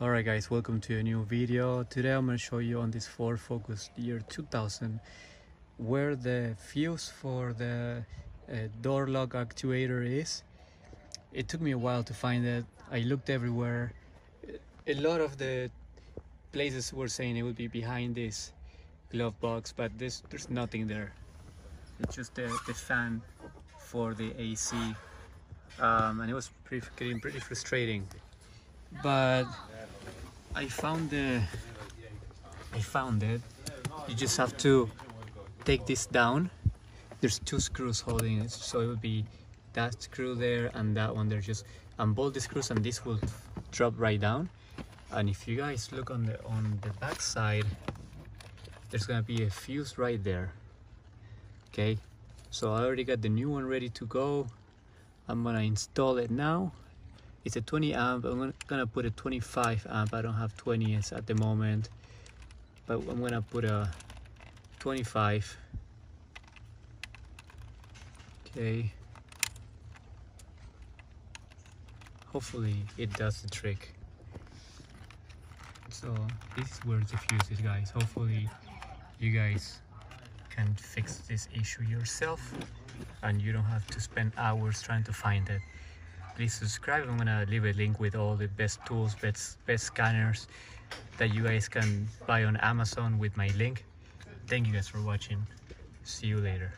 Alright guys, welcome to a new video. Today I'm going to show you on this Ford Focus year 2000 where the fuse for the door lock actuator is. It took me a while to find it. I looked everywhere. A lot of the places were saying it would be behind this glove box, but there's nothing there. It's just the fan for the AC, and it was getting pretty frustrating. But I found it. You just have to take this down. There's two screws holding it, so it would be that screw there and that one there. Just unbolt the screws and this will drop right down. And if you guys look on the back side, there's gonna be a fuse right there. Okay, so I already got the new one ready to go. I'm gonna install it now. It's a 20 amp. I'm gonna put a 25 amp. I don't have 20s at the moment, but I'm gonna put a 25. Okay, hopefully it does the trick. So this is where the fuse is, guys. Hopefully you guys can fix this issue yourself and you don't have to spend hours trying to find it. Please subscribe. I'm gonna leave a link with all the best tools, best scanners that you guys can buy on Amazon with my link. Thank you guys for watching. See you later.